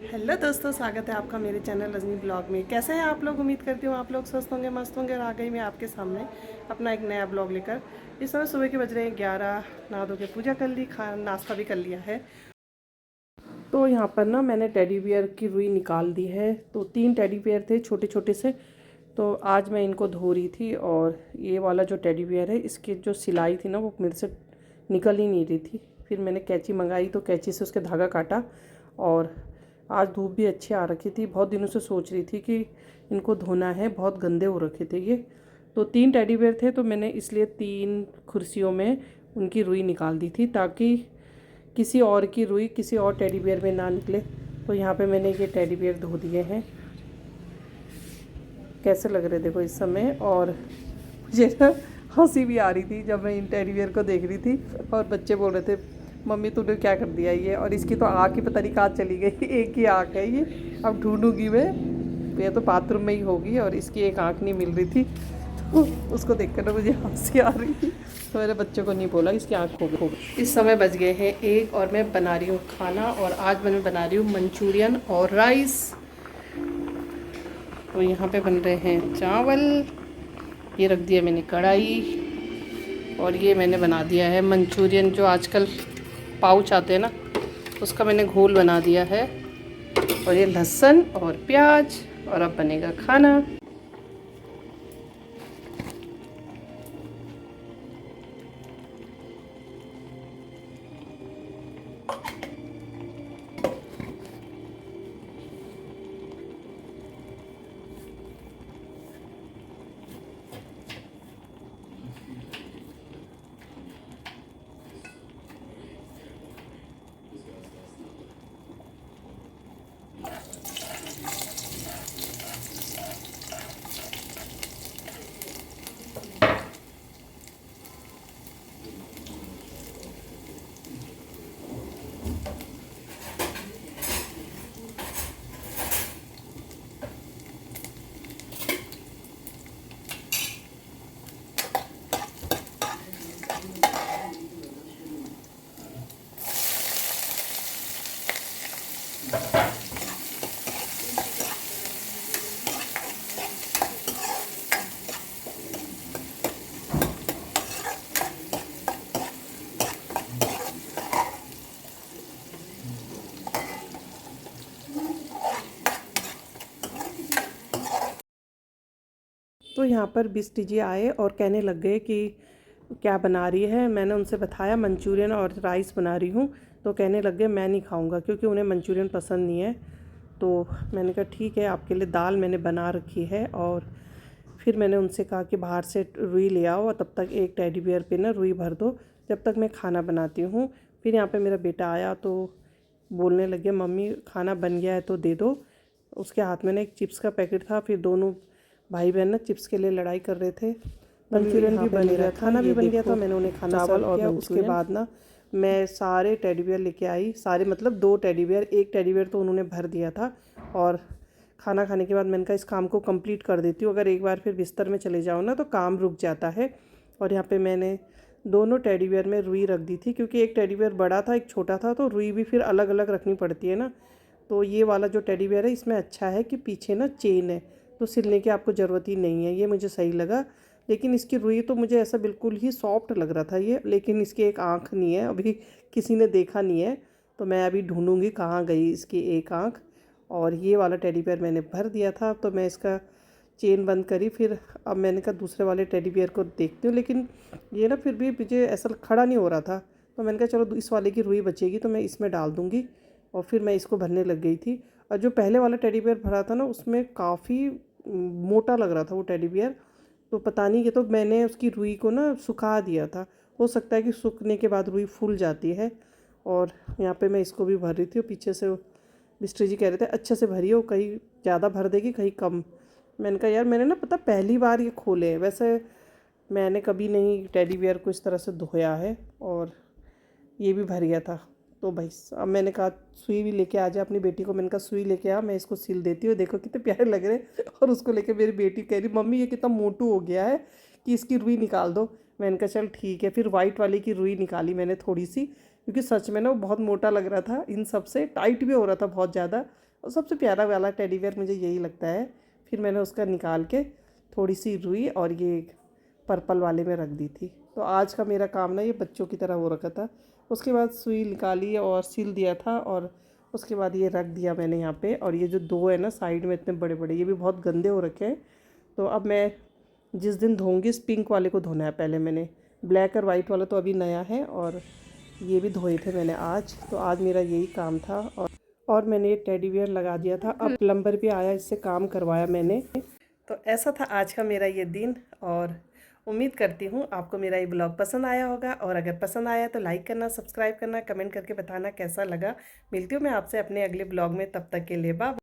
Hello दोस्तों, स्वागत है आपका मेरे चैनल रजनी ब्लॉग में। कैसे हैं आप लोग? उम्मीद करती हूँ आप लोग स्वस्थ होंगे, मस्त होंगे। और आ गई मैं आपके सामने अपना एक नया ब्लॉग लेकर। इस समय सुबह के बज रहे हैं 11। नहा धो के पूजा कर ली, नाश्ता भी कर लिया है। तो यहाँ पर ना मैंने टेडी बियर की रुई निकाल दी है। तो 3 टेडी बियर थे छोटे छोटे से। तो आज मैं इनको धो रही थी और ये वाला जो टेडी बियर है इसकी जो सिलाई थी ना वो मेरे से निकल ही नहीं रही थी। फिर मैंने कैंची मंगाई तो कैंची से उसके धागा काटा। और आज धूप भी अच्छी आ रखी थी। बहुत दिनों से सोच रही थी कि इनको धोना है, बहुत गंदे हो रखे थे ये। तो 3 टेडी बियर थे तो मैंने इसलिए 3 कुर्सियों में उनकी रुई निकाल दी थी ताकि किसी और की रुई किसी और टेडी बियर में ना निकले। तो यहाँ पे मैंने ये टेडी बियर धो दिए हैं। कैसे लग रहे देखो इस समय। और मुझे ना हंसी भी आ रही थी जब मैं इन टेडी बियर को देख रही थी। और बच्चे बोल रहे थे मम्मी तूने क्या कर दिया ये। और इसकी तो आँख ही पता नहीं कहाँ चली गई। एक ही आँख है ये, अब ढूंढूंगी मैं। ये तो बाथरूम में ही होगी और इसकी एक आँख नहीं मिल रही थी। तो उसको देख कर ना मुझे हंसी आ रही थी। तो मेरे बच्चों को नहीं बोला इसकी आँख हो गई। इस समय बज गए हैं 1 और मैं बना रही हूँ खाना। और आज मैं बना रही हूँ मंचूरियन और राइस। तो यहाँ पे बन रहे हैं चावल। ये रख दिया मैंने कढ़ाई। और ये मैंने बना दिया है मंचूरियन, जो आजकल पाउच आते हैं ना, उसका मैंने घोल बना दिया है। और ये लहसुन और प्याज। और अब बनेगा खाना। तो यहाँ पर बिस्टी जी आए और कहने लग गए कि क्या बना रही है। मैंने उनसे बताया मंचूरियन और राइस बना रही हूँ। तो कहने लग गए मैं नहीं खाऊंगा क्योंकि उन्हें मंचूरियन पसंद नहीं है। तो मैंने कहा ठीक है, आपके लिए दाल मैंने बना रखी है। और फिर मैंने उनसे कहा कि बाहर से रुई ले आओ और तब तक एक टेडी बियर पे ना रुई भर दो जब तक मैं खाना बनाती हूँ। फिर यहाँ पे मेरा बेटा आया तो बोलने लगे मम्मी खाना बन गया है तो दे दो। उसके हाथ में ना एक चिप्स का पैकेट था। फिर दोनों भाई बहन ना चिप्स के लिए लड़ाई कर रहे थे। मंचूरियन भी बन गया, खाना भी बन गया था। मैंने उन्हें खाना सर्व किया। उसके बाद ना मैं सारे टेडी बियर लेके आई। सारे मतलब 2 टेडी बियर, एक टेडी बियर तो उन्होंने भर दिया था। और खाना खाने के बाद मैंने कहा इस काम को कंप्लीट कर देती हूँ। अगर एक बार फिर बिस्तर में चले जाओ ना तो काम रुक जाता है। और यहाँ पे मैंने दोनों टेडी बियर में रुई रख दी थी क्योंकि एक टेडी बियर बड़ा था एक छोटा था। तो रुई भी फिर अलग अलग रखनी पड़ती है ना। तो ये वाला जो टेडी बियर है इसमें अच्छा है कि पीछे ना चेन है, तो सिलने की आपको ज़रूरत ही नहीं है। ये मुझे सही लगा। लेकिन इसकी रुई तो मुझे ऐसा बिल्कुल ही सॉफ्ट लग रहा था ये। लेकिन इसकी एक आँख नहीं है, अभी किसी ने देखा नहीं है। तो मैं अभी ढूंढूंगी कहाँ गई इसकी एक आँख। और ये वाला टेडी बियर मैंने भर दिया था तो मैं इसका चेन बंद करी। फिर अब मैंने कहा दूसरे वाले टेडी बियर को देखती हूँ। लेकिन ये ना फिर भी मुझे ऐसा खड़ा नहीं हो रहा था। तो मैंने कहा चलो इस वाले की रुई बचेगी तो मैं इसमें डाल दूँगी। और फिर मैं इसको भरने लग गई थी। और जो पहले वाला टेडी बियर भरा था ना उसमें काफ़ी मोटा लग रहा था वो टेडी बियर। तो पता नहीं, ये तो मैंने उसकी रुई को ना सुखा दिया था। हो सकता है कि सूखने के बाद रुई फूल जाती है। और यहाँ पे मैं इसको भी भर रही थी और पीछे से मिस्ट्री जी कह रहे थे अच्छे से भरी हो, कहीं ज़्यादा भर देगी कहीं कम। मैंने कहा यार मैंने ना पता पहली बार ये खोले हैं। वैसे मैंने कभी नहीं टेडी बियर को इस तरह से धोया है। और ये भी भर गया था। तो भाई अब मैंने कहा सुई भी लेके आ जा अपनी बेटी को। मैंने कहा सुई लेके आ, मैं इसको सिल देती हूँ, देखो कितने प्यारे लग रहे हैं। और उसको लेके मेरी बेटी कह रही मम्मी ये कितना मोटू हो गया है कि इसकी रुई निकाल दो। मैंने कहा चल ठीक है। फिर वाइट वाली की रुई निकाली मैंने थोड़ी सी, क्योंकि सच में ना वो बहुत मोटा लग रहा था। इन सब से टाइट भी हो रहा था बहुत ज़्यादा। और सबसे प्यारा वाला टेडी बेयर मुझे यही लगता है। फिर मैंने उसका निकाल के थोड़ी सी रुई और ये पर्पल वाले में रख दी थी। तो आज का मेरा काम ना ये बच्चों की तरह हो रखा था। उसके बाद सुई निकाली और सिल दिया था, और उसके बाद ये रख दिया मैंने यहाँ पे। और ये जो दो है ना साइड में इतने बड़े बड़े, ये भी बहुत गंदे हो रखे हैं। तो अब मैं जिस दिन धोऊंगी इस पिंक वाले को धोना है पहले। मैंने ब्लैक और वाइट वाला तो अभी नया है, और ये भी धोए थे मैंने आज। तो आज मेरा यही काम था। और मैंने ये टेडी बियर लगा दिया था। अब प्लम्बर भी आया, इससे काम करवाया मैंने। तो ऐसा था आज का मेरा ये दिन। और उम्मीद करती हूँ आपको मेरा ये ब्लॉग पसंद आया होगा, और अगर पसंद आया तो लाइक करना, सब्सक्राइब करना, कमेंट करके बताना कैसा लगा। मिलती हूँ मैं आपसे अपने अगले ब्लॉग में, तब तक के लिए बाय।